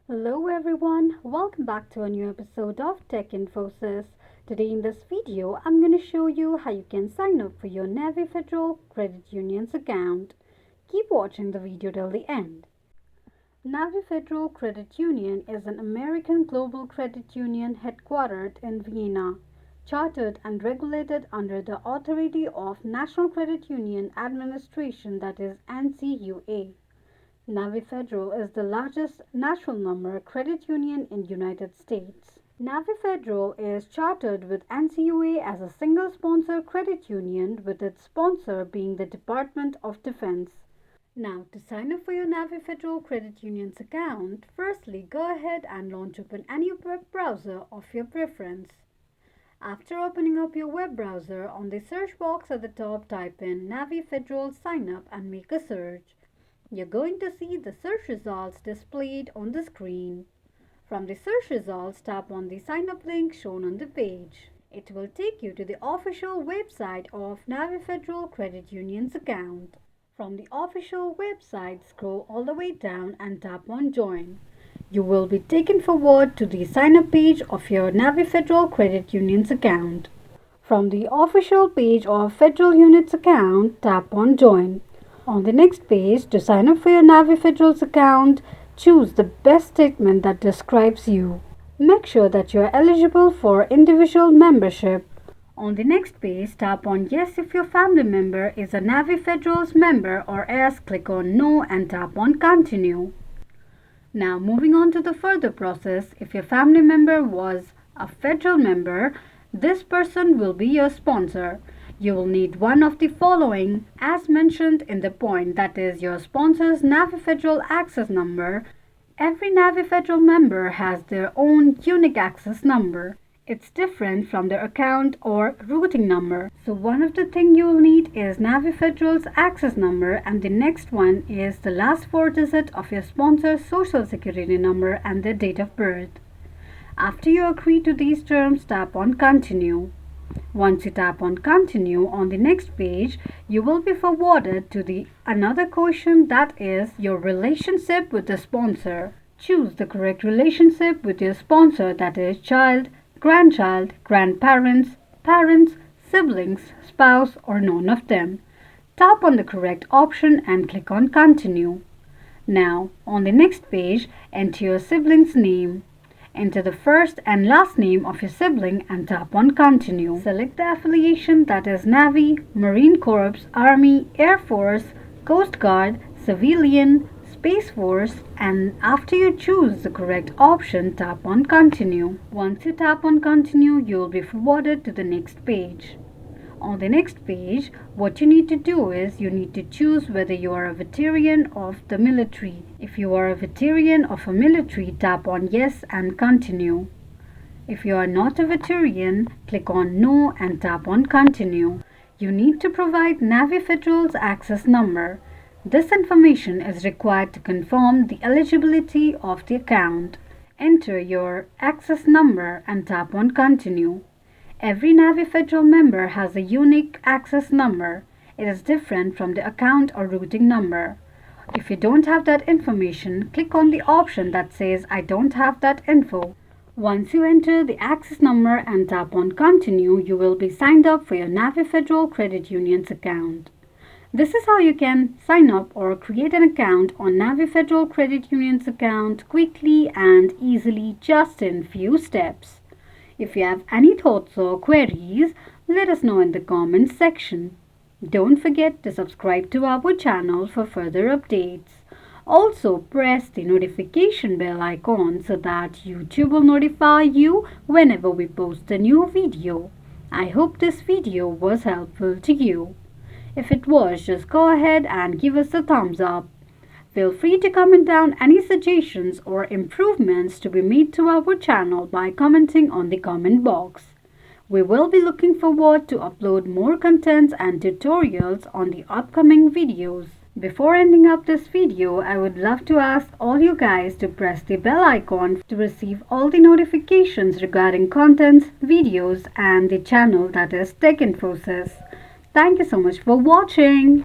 Hello everyone, welcome back to a new episode of Tech Infosys. Today in this video, I'm going to show you how you can sign up for your Navy Federal Credit Union's account. Keep watching the video till the end. Navy Federal Credit Union is an American global credit union headquartered in Vienna, chartered and regulated under the authority of National Credit Union Administration, that is NCUA. Navy Federal is the largest national number credit union in United States. Navy Federal is chartered with NCUA as a single sponsor credit union, with its sponsor being the Department of Defense. Now, to sign up for your Navy Federal Credit Union's account, firstly go ahead and launch open any web browser of your preference. After opening up your web browser, on the search box at the top type in Navy Federal Sign Up and make a search. You're going to see the search results displayed on the screen. From the search results, tap on the sign up link shown on the page. It will take you to the official website of Navy Federal Credit Union's account. From the official website, scroll all the way down and tap on Join. You will be taken forward to the sign up page of your Navy Federal Credit Union's account. From the official page of Federal Unit's account, tap on Join. On the next page, to sign up for your Navy Federal's account, choose the best statement that describes you. Make sure that you are eligible for individual membership. On the next page, tap on Yes if your family member is a Navy Federal's member, or else click on No and tap on Continue. Now, moving on to the further process, if your family member was a federal member, this person will be your sponsor. You will need one of the following as mentioned in the point, that is your sponsor's Navy Federal access number. Every Navy Federal member has their own unique access number. It's different from their account or routing number. So one of the things you will need is Navy Federal's access number, and the next one is the last four digits of your sponsor's social security number and their date of birth. After you agree to these terms, tap on Continue. Once you tap on Continue, on the next page, you will be forwarded to another question, that is your relationship with the sponsor. Choose the correct relationship with your sponsor, that is child, grandchild, grandparents, parents, siblings, spouse, or none of them. Tap on the correct option and click on Continue. Now, on the next page, enter your sibling's name. Enter the first and last name of your sibling and tap on Continue. Select the affiliation, that is Navy, Marine Corps, Army, Air Force, Coast Guard, Civilian, Space Force, and after you choose the correct option, tap on Continue. Once you tap on Continue, you will be forwarded to the next page. On the next page, what you need to do is you need to choose whether you are a veteran of the military. If you are a veteran of a military, tap on Yes and Continue. If you are not a veteran, click on No and tap on Continue. You need to provide Navy Federal's access number. This information is required to confirm the eligibility of the account. Enter your access number and tap on Continue. Every Navy Federal member has a unique access number. It is different from the account or routing number. If you don't have that information, click on the option that says I don't have that info. Once you enter the access number and tap on Continue, you will be signed up for your Navy Federal Credit Union's account. This is how you can sign up or create an account on Navy Federal Credit Union's account quickly and easily, just in few steps. If you have any thoughts or queries, let us know in the comments section. Don't forget to subscribe to our channel for further updates. Also, press the notification bell icon so that YouTube will notify you whenever we post a new video. I hope this video was helpful to you. If it was, just go ahead and give us a thumbs up. Feel free to comment down any suggestions or improvements to be made to our channel by commenting on the comment box. We will be looking forward to upload more contents and tutorials on the upcoming videos. Before ending up this video, I would love to ask all you guys to press the bell icon to receive all the notifications regarding contents, videos, and the channel, that is Tech Infosys. Thank you so much for watching.